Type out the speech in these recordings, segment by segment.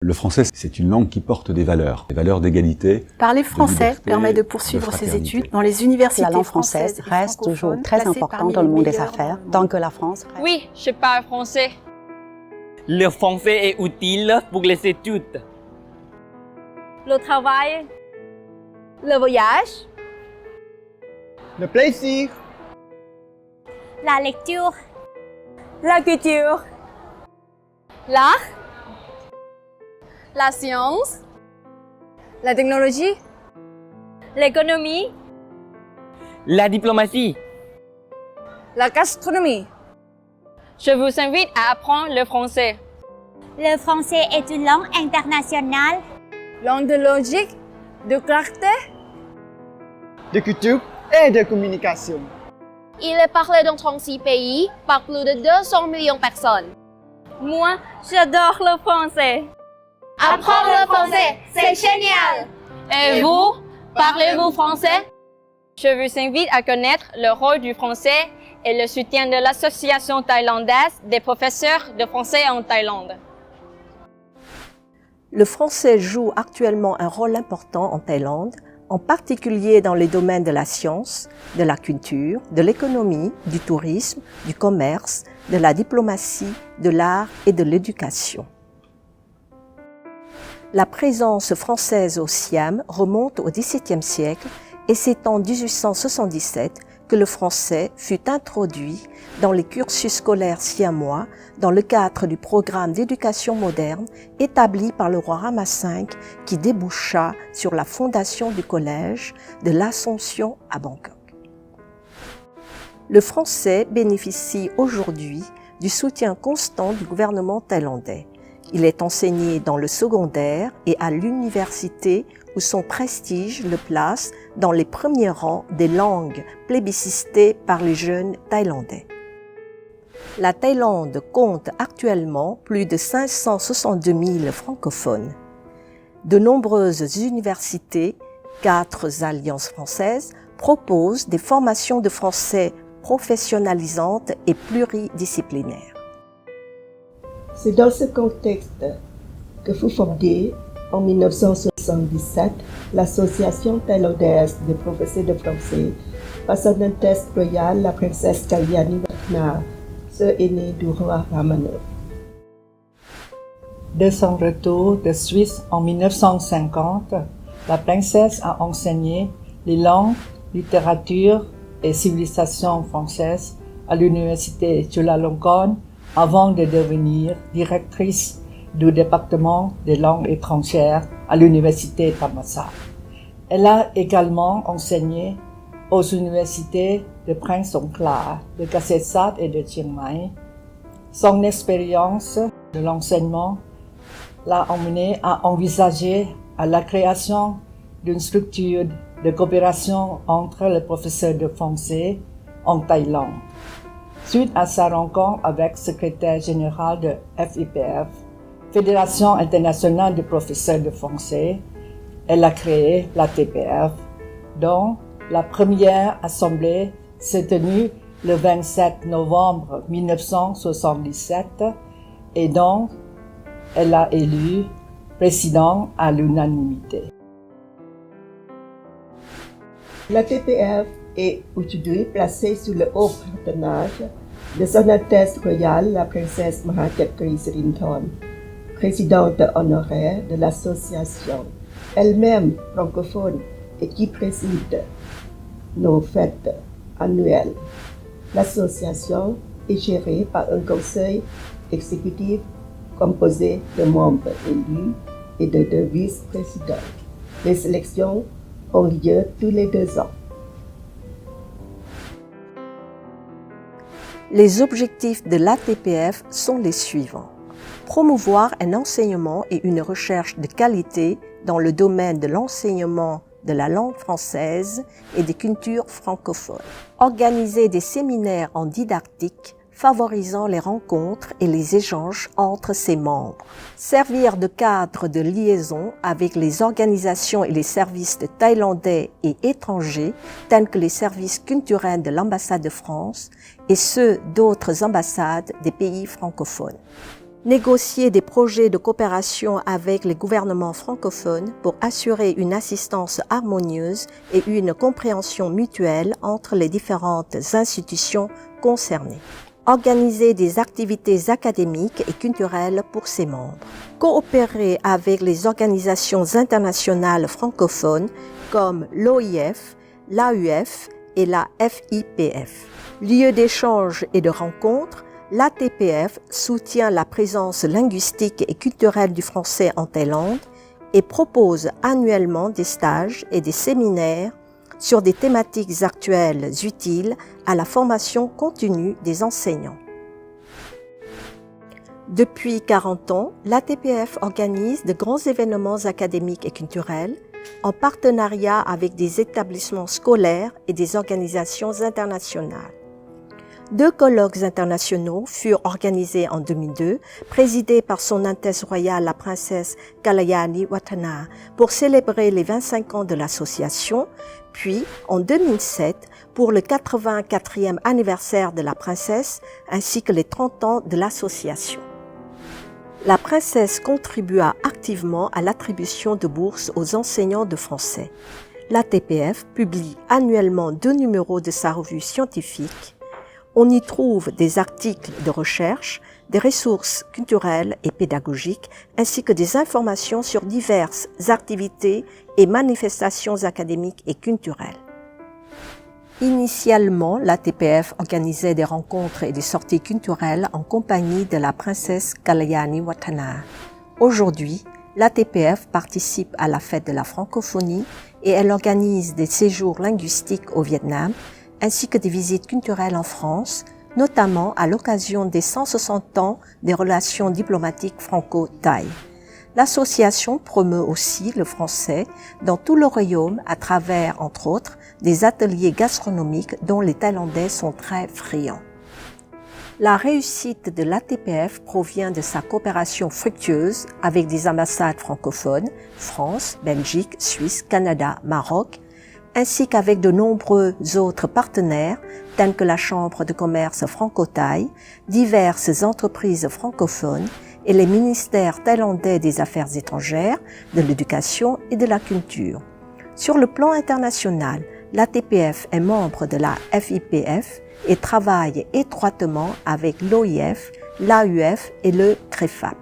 Le français, c'est une langue qui porte des valeurs d'égalité. Parler français liberté, permet de poursuivre de ses fraternité. études dans les universités. La langue française reste toujours très importante dans le monde des affaires, tant que la France reste... Oui, je parle français. Le français est utile pour les études. Le travail. Le voyage. Le plaisir. La lecture. La culture. L'art. La science. La technologie. L'économie. La diplomatie. La gastronomie. Je vous invite à apprendre le français. Le français est une langue internationale. Langue de logique, de clarté. De culture et de communication. Il est parlé dans 36 pays par plus de 200 millions de personnes. Moi, j'adore le français. Apprendre le français, c'est génial! Et vous, parlez-vous français? Je vous invite à connaître le rôle du français et le soutien de l'Association thaïlandaise des professeurs de français en Thaïlande. Le français joue actuellement un rôle important en Thaïlande, en particulier dans les domaines de la science, de la culture, de l'économie, du tourisme, du commerce, de la diplomatie, de l'art et de l'éducation. La présence française au Siam remonte au XVIIe siècle et c'est en 1877 que le français fut introduit dans les cursus scolaires siamois dans le cadre du programme d'éducation moderne établi par le roi Rama V qui déboucha sur la fondation du collège de l'Assomption à Bangkok. Le français bénéficie aujourd'hui du soutien constant du gouvernement thaïlandais. Il est enseigné dans le secondaire et à l'université où son prestige le place dans les premiers rangs des langues plébiscitées par les jeunes thaïlandais. La Thaïlande compte actuellement plus de 562 000 francophones. De nombreuses universités, 4 alliances françaises, proposent des formations de français professionnalisantes et pluridisciplinaires. C'est dans ce contexte que fut fondée en 1977 l'Association thaïlandaise des professeurs de français par Son Altesse royale la princesse Kalyani Ratna, sœur aînée du roi Rama IX. Dès son retour de Suisse en 1950, la princesse a enseigné les langues, littérature et civilisation françaises à l'université Chulalongkorn avant de devenir directrice du département des langues étrangères à l'université Thammasat. Elle a également enseigné aux universités de Prince Songkhla, de Kasetsat et de Chiang Mai. Son expérience de l'enseignement l'a emmenée à envisager la création d'une structure de coopération entre les professeurs de français en Thaïlande. Suite à sa rencontre avec le secrétaire général de FIPF, Fédération internationale des professeurs de français, elle a créé la TPF, dont la première assemblée s'est tenue le 27 novembre 1977 et dont elle a élu président à l'unanimité. La TPF est aujourd'hui placée sous le haut patronage de Son Altesse royale la princesse Mahachatkri Sirinthorn, présidente honoraire de l'association, elle-même francophone et qui préside nos fêtes annuelles. L'association est gérée par un conseil exécutif composé de membres élus et de 2 vice-présidents. Les élections ont lieu tous les 2 ans. Les objectifs de l'ATPF sont les suivants. Promouvoir un enseignement et une recherche de qualité dans le domaine de l'enseignement de la langue française et des cultures francophones. Organiser des séminaires en didactique favorisant les rencontres et les échanges entre ses membres. Servir de cadre de liaison avec les organisations et les services de thaïlandais et étrangers, tels que les services culturels de l'ambassade de France et ceux d'autres ambassades des pays francophones. Négocier des projets de coopération avec les gouvernements francophones pour assurer une assistance harmonieuse et une compréhension mutuelle entre les différentes institutions concernées. Organiser des activités académiques et culturelles pour ses membres. Coopérer avec les organisations internationales francophones comme l'OIF, l'AUF et la FIPF. Lieu d'échange et de rencontres, l'ATPF soutient la présence linguistique et culturelle du français en Thaïlande et propose annuellement des stages et des séminaires sur des thématiques actuelles utiles à la formation continue des enseignants. Depuis 40 ans, l'ATPF organise de grands événements académiques et culturels en partenariat avec des établissements scolaires et des organisations internationales. 2 colloques internationaux furent organisés en 2002, présidés par Son Altesse Royale la Princesse Kalayani Watana pour célébrer les 25 ans de l'association, puis en 2007 pour le 84e anniversaire de la princesse ainsi que les 30 ans de l'association. La princesse contribua activement à l'attribution de bourses aux enseignants de français. L'ATPF publie annuellement 2 numéros de sa revue scientifique. On y trouve des articles de recherche, des ressources culturelles et pédagogiques, ainsi que des informations sur diverses activités et manifestations académiques et culturelles. Initialement, l'ATPF organisait des rencontres et des sorties culturelles en compagnie de la princesse Kalayani Watana. Aujourd'hui, l'ATPF participe à la fête de la francophonie et elle organise des séjours linguistiques au Vietnam, ainsi que des visites culturelles en France, notamment à l'occasion des 160 ans des relations diplomatiques franco-thaï. L'association promeut aussi le français dans tout le royaume à travers, entre autres, des ateliers gastronomiques dont les Thaïlandais sont très friands. La réussite de l'ATPF provient de sa coopération fructueuse avec des ambassades francophones, France, Belgique, Suisse, Canada, Maroc, ainsi qu'avec de nombreux autres partenaires tels que la Chambre de commerce franco-thaï, diverses entreprises francophones et les ministères thaïlandais des Affaires étrangères, de l'éducation et de la culture. Sur le plan international, l'ATPF est membre de la FIPF et travaille étroitement avec l'OIF, l'AUF et le CREFAP.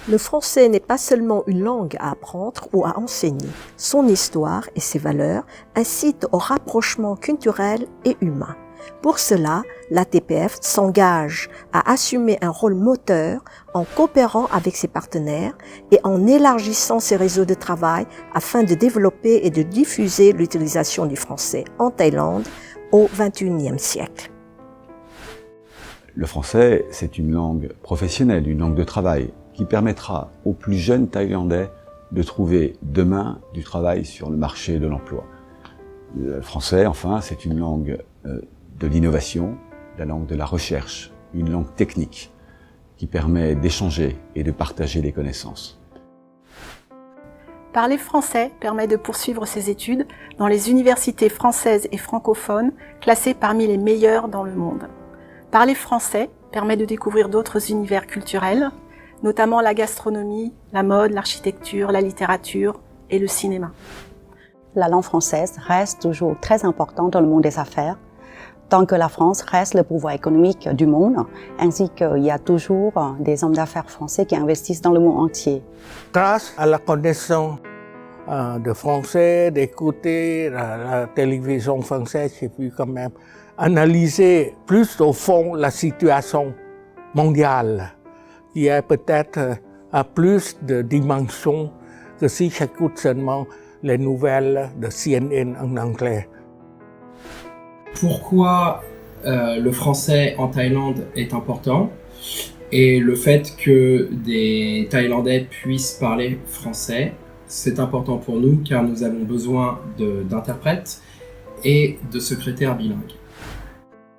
Le français n'est pas seulement une langue à apprendre ou à enseigner. Son histoire et ses valeurs incitent au rapprochement culturel et humain. Pour cela, l'ATPF s'engage à assumer un rôle moteur en coopérant avec ses partenaires et en élargissant ses réseaux de travail afin de développer et de diffuser l'utilisation du français en Thaïlande au XXIe siècle. Le français, c'est une langue professionnelle, une langue de travail, qui permettra aux plus jeunes Thaïlandais de trouver demain du travail sur le marché de l'emploi. Le français, enfin, c'est une langue de l'innovation, la langue de la recherche, une langue technique qui permet d'échanger et de partager les connaissances. Parler français permet de poursuivre ses études dans les universités françaises et francophones classées parmi les meilleures dans le monde. Parler français permet de découvrir d'autres univers culturels, notamment la gastronomie, la mode, l'architecture, la littérature et le cinéma. La langue française reste toujours très importante dans le monde des affaires, tant que la France reste le pouvoir économique du monde, ainsi qu'il y a toujours des hommes d'affaires français qui investissent dans le monde entier. Grâce à la connaissance de français, d'écouter la télévision française, j'ai pu quand même analyser plus au fond la situation mondiale. Il y a peut-être plus de dimensions que si j'écoute seulement les nouvelles de CNN en anglais. Pourquoi le français en Thaïlande est important et le fait que des Thaïlandais puissent parler français, c'est important pour nous car nous avons besoin d'interprètes et de secrétaires bilingues.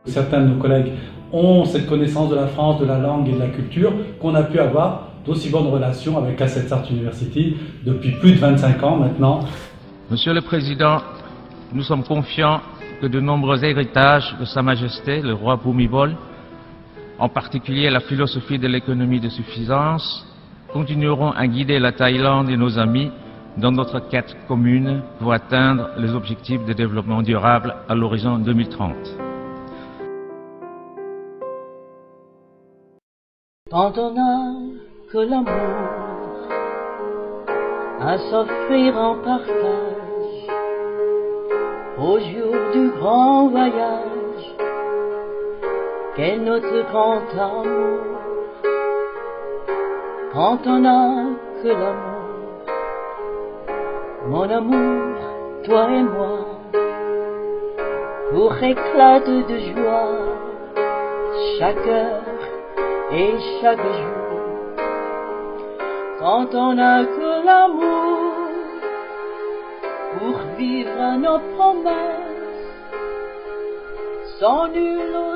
Certains de nos collègues ont cette connaissance de la France, de la langue et de la culture qu'on a pu avoir d'aussi bonnes relations avec Cassette Art University depuis plus de 25 ans maintenant. Monsieur le Président, nous sommes confiants que de nombreux héritages de Sa Majesté, le roi Bhumibol, en particulier la philosophie de l'économie de suffisance, continueront à guider la Thaïlande et nos amis dans notre quête commune pour atteindre les objectifs de développement durable à l'horizon 2030. Tant on n'a que l'amour à s'offrir en partage au jour du grand voyage qu'est notre grand amour. Quand on n'a que l'amour, mon amour, toi et moi, pour éclat de joie, chaque heure et chaque jour. Quand on n'a que l'amour, pour vivre nos promesses, sans nul